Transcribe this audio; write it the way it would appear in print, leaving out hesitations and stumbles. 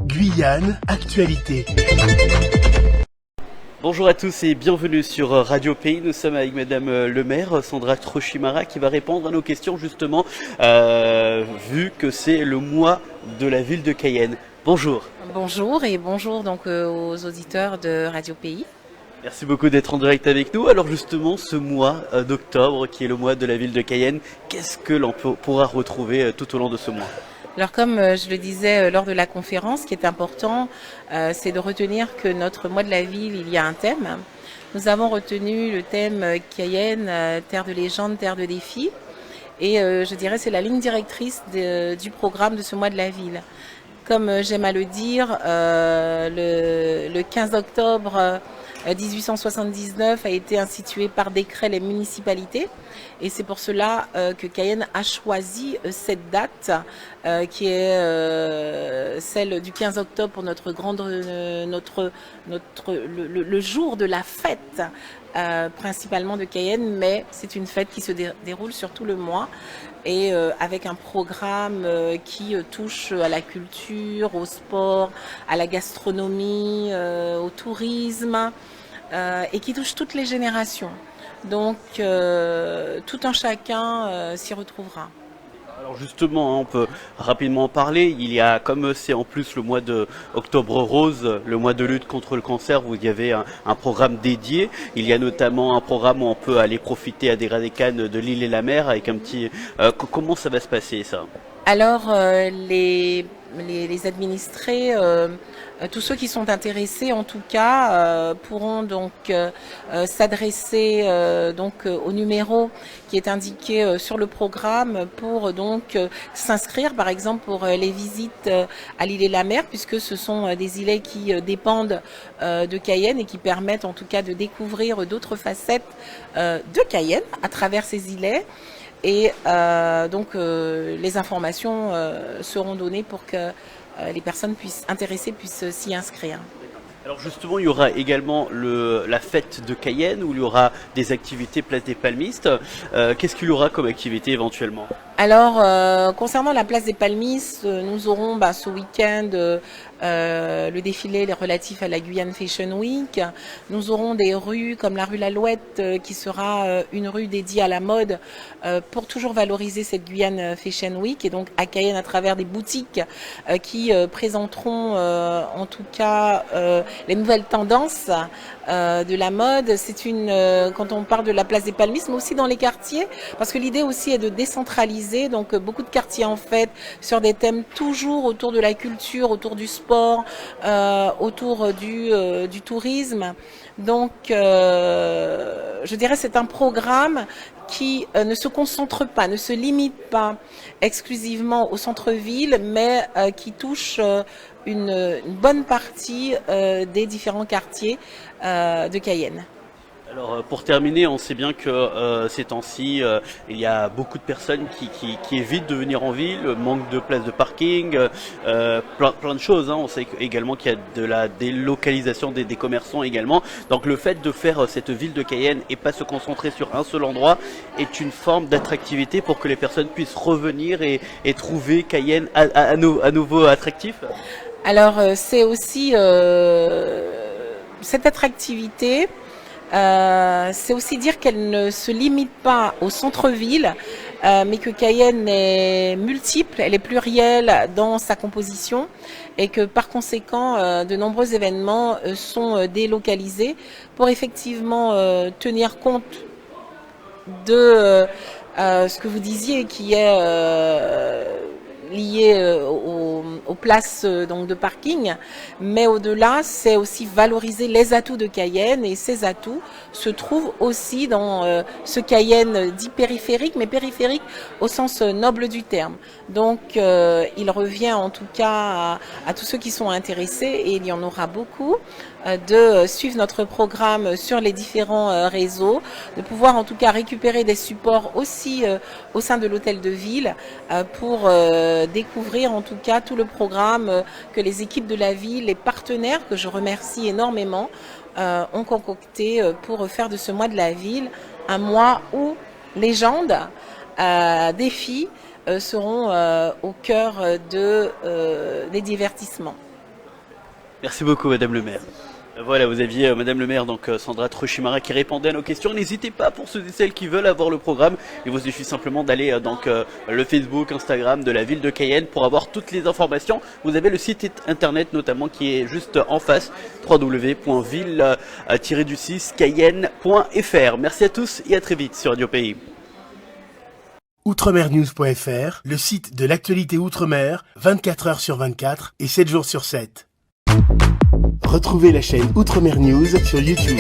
Guyane, actualité. Bonjour à tous et bienvenue sur Radio Pays. Nous sommes avec Madame le maire, Sandra Trochimara, qui va répondre à nos questions justement, vu que c'est le mois de la ville de Cayenne. Bonjour. Bonjour et bonjour donc aux auditeurs de Radio Pays. Merci beaucoup d'être en direct avec nous. Alors justement, ce mois d'octobre, qui est le mois de la ville de Cayenne, qu'est-ce que l'on pourra retrouver tout au long de ce mois ? Alors comme je le disais lors de la conférence, ce qui est important, c'est de retenir que notre mois de la ville, il y a un thème. Nous avons retenu le thème Cayenne, terre de légende, terre de défi. Et je dirais c'est la ligne directrice du programme de ce mois de la ville. Comme j'aime à le dire, le 15 octobre 1879 a été institué par décret les municipalités et c'est pour cela que Cayenne a choisi cette date qui est celle du 15 octobre pour notre le jour de la fête principalement de Cayenne, mais c'est une fête qui se déroule sur tout le mois et avec un programme qui touche à la culture, au sport, à la gastronomie, au tourisme et qui touche toutes les générations. Donc tout un chacun s'y retrouvera. Alors justement, on peut rapidement en parler. Il y a, comme c'est en plus le mois de Octobre Rose, le mois de lutte contre le cancer, où il y avait un programme dédié. Il y a notamment un programme où on peut aller profiter à des Radécanes de l'île et la mer avec un petit... comment ça va se passer ça ? Alors les administrés, tous ceux qui sont intéressés en tout cas pourront donc s'adresser donc au numéro qui est indiqué sur le programme pour donc s'inscrire par exemple pour les visites à l'île et la mer, puisque ce sont des îlets qui dépendent de Cayenne et qui permettent en tout cas de découvrir d'autres facettes de Cayenne à travers ces îlets. Et donc les informations seront données pour que les personnes intéressées puissent s'y inscrire. Alors justement, il y aura également la fête de Cayenne où il y aura des activités place des Palmistes. Qu'est-ce qu'il y aura comme activité éventuellement ? Alors, concernant la place des Palmistes, nous aurons ce week-end le défilé relatif à la Guyane Fashion Week. Nous aurons des rues comme la rue L'Alouette qui sera une rue dédiée à la mode pour toujours valoriser cette Guyane Fashion Week et donc à Cayenne à travers des boutiques qui présenteront en tout cas les nouvelles tendances de la mode. C'est quand on parle de la place des Palmistes, mais aussi dans les quartiers, parce que l'idée aussi est de décentraliser. Donc beaucoup de quartiers en fait sur des thèmes toujours autour de la culture, autour du sport, autour du tourisme. Donc je dirais c'est un programme qui ne se concentre pas, ne se limite pas exclusivement au centre-ville, mais qui touche une bonne partie des différents quartiers de Cayenne. Alors pour terminer, on sait bien que ces temps-ci, il y a beaucoup de personnes qui évitent de venir en ville, manque de places de parking, plein de choses. On sait également qu'il y a de la délocalisation des commerçants également. Donc le fait de faire cette ville de Cayenne et pas se concentrer sur un seul endroit est une forme d'attractivité pour que les personnes puissent revenir et trouver Cayenne à nouveau attractif. Alors c'est aussi cette attractivité. C'est aussi dire qu'elle ne se limite pas au centre-ville, mais que Cayenne est multiple, elle est plurielle dans sa composition et que par conséquent de nombreux événements sont délocalisés pour effectivement tenir compte de ce que vous disiez qui est lié aux places donc de parking, mais au-delà, c'est aussi valoriser les atouts de Cayenne et ces atouts se trouvent aussi dans ce Cayenne dit périphérique, mais périphérique au sens noble du terme. Donc il revient en tout cas à tous ceux qui sont intéressés, et il y en aura beaucoup, de suivre notre programme sur les différents réseaux, de pouvoir en tout cas récupérer des supports aussi au sein de l'hôtel de ville pour découvrir en tout cas tout le programme que les équipes de la ville, les partenaires que je remercie énormément, ont concocté pour faire de ce mois de la ville un mois où légende, défi, seront au cœur des divertissements. Merci beaucoup, Madame le maire. Voilà, vous aviez Madame le maire, donc Sandra Trochimara, qui répondait à nos questions. N'hésitez pas, pour ceux et celles qui veulent avoir le programme, il vous suffit simplement d'aller le Facebook, Instagram de la ville de Cayenne pour avoir toutes les informations. Vous avez le site internet notamment qui est juste en face, www.ville-cayenne.fr. Merci à tous et à très vite sur Radio Pays. Outremernews.fr, le site de l'actualité Outre-mer, 24 heures sur 24 et 7 jours sur 7. Retrouvez la chaîne Outremer News sur YouTube.